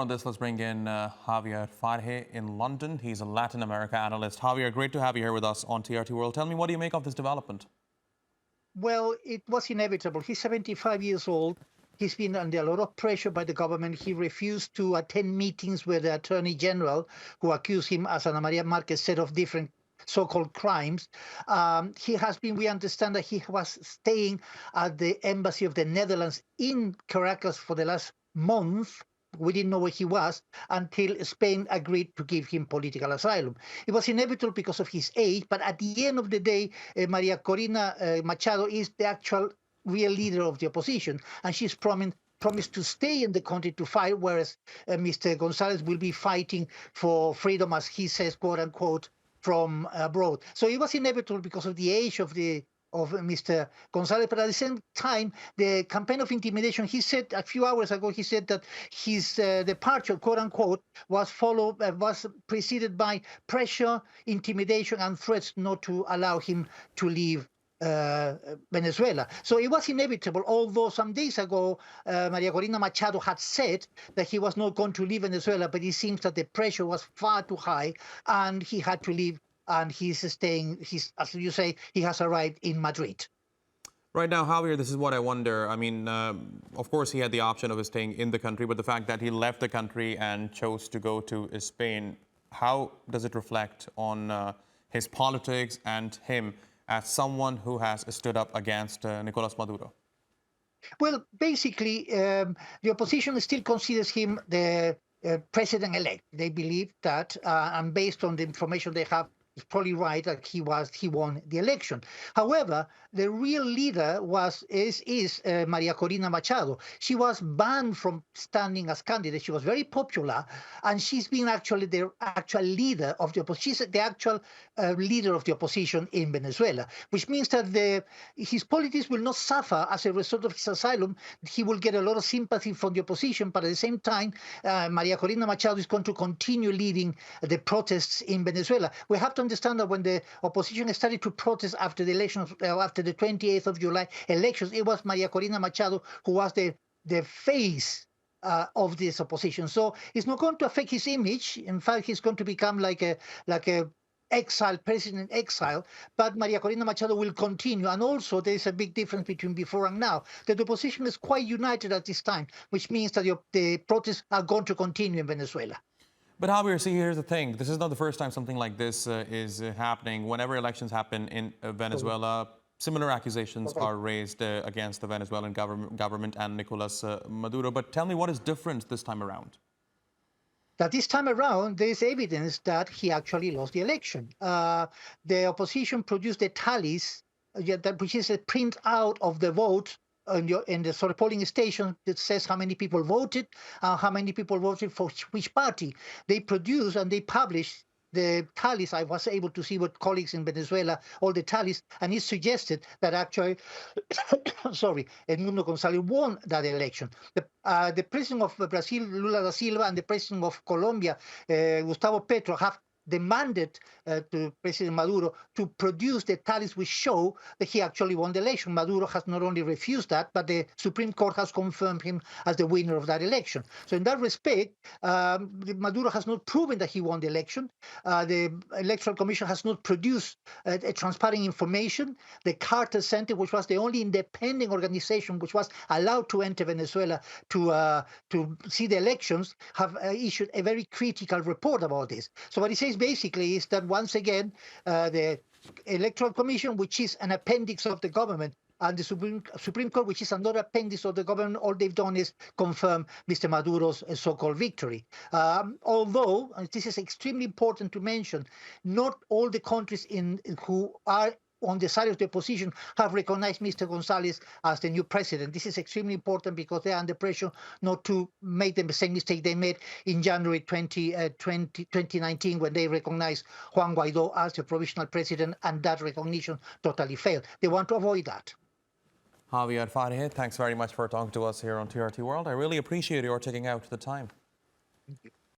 On this, let's bring in Javier Farje in London. He's a Latin America analyst. Javier, great to have you here with us on TRT World. Tell me, what do you make of this development? Well, it was inevitable. He's 75 years old. He's been under a lot of pressure by the government. He refused to attend meetings with the Attorney General, who accused him, as Ana Maria Marquez said, of different so-called crimes. We understand that he was staying at the embassy of the Netherlands in Caracas for the last month. We didn't know where he was until Spain agreed to give him political asylum. It was inevitable because of his age, but at the end of the day, Maria Corina Machado is the actual real leader of the opposition, and she's promised to stay in the country to fight, whereas Mr. Gonzalez will be fighting for freedom, as he says, quote unquote, from abroad. So it was inevitable because of the age of Mr. Gonzalez, but at the same time, the campaign of intimidation, he said a few hours ago, he said that his departure, quote unquote, was preceded by pressure, intimidation, and threats not to allow him to leave Venezuela. So it was inevitable, although some days ago, Maria Corina Machado had said that he was not going to leave Venezuela, but it seems that the pressure was far too high and he had to leave. And he's staying, as you say, he has arrived in Madrid. Right now, Javier, this is what I wonder. I mean, of course, he had the option of staying in the country, but the fact that he left the country and chose to go to Spain, how does it reflect on his politics and him as someone who has stood up against Nicolas Maduro? Well, basically, the opposition still considers him the president-elect. They believe that, and based on the information they have, it's probably right that he won the election. However, the real leader is Maria Corina Machado. She was banned from standing as candidate. She was very popular, and she's been actually the actual leader of the opposition. She's the actual leader of the opposition in Venezuela, which means that his politics will not suffer as a result of his asylum. He will get a lot of sympathy from the opposition, but at the same time, Maria Corina Machado is going to continue leading the protests in Venezuela. We have to understand that when the opposition started to protest after the elections, after the 28th of July elections, it was Maria Corina Machado who was the face of this opposition. So it's not going to affect his image. In fact, he's going to become like a president exile, but Maria Corina Machado will continue. And also there is a big difference between before and now. The opposition is quite united at this time, which means that the protests are going to continue in Venezuela. But Javier, see, here's the thing. This is not the first time something like this is happening. Whenever elections happen in Venezuela, similar accusations are raised against the Venezuelan government and Nicolas Maduro. But tell me, what is different this time around? That this time around, there is evidence that he actually lost the election. The opposition produced the tallies, which is a printout of the vote in the sort of polling station that says how many people voted, how many people voted for which party. They produce and they publish the tallies. I was able to see with colleagues in Venezuela, all the tallies, and it suggested that actually, Edmundo Gonzalez won that election. The president of Brazil, Lula da Silva, and the president of Colombia, Gustavo Petro, have demanded to President Maduro to produce the tallies which show that he actually won the election. Maduro has not only refused that, but the Supreme Court has confirmed him as the winner of that election. So in that respect, Maduro has not proven that he won the election. The Electoral Commission has not produced a transparent information. The Carter Center, which was the only independent organization which was allowed to enter Venezuela to see the elections, have issued a very critical report about this. So what he says basically is that once again, the Electoral Commission, which is an appendix of the government, and the Supreme Court, which is another appendix of the government, all they've done is confirm Mr. Maduro's so-called victory. Although, and this is extremely important to mention, not all the countries who are on the side of the opposition have recognized Mr. Gonzalez as the new president. This is extremely important because they are under pressure not to make the same mistake they made in January 2019 when they recognized Juan Guaido as the provisional president, and that recognition totally failed. They want to avoid that. Javier Farje, thanks very much for talking to us here on TRT World. I really appreciate your taking out the time. Thank you.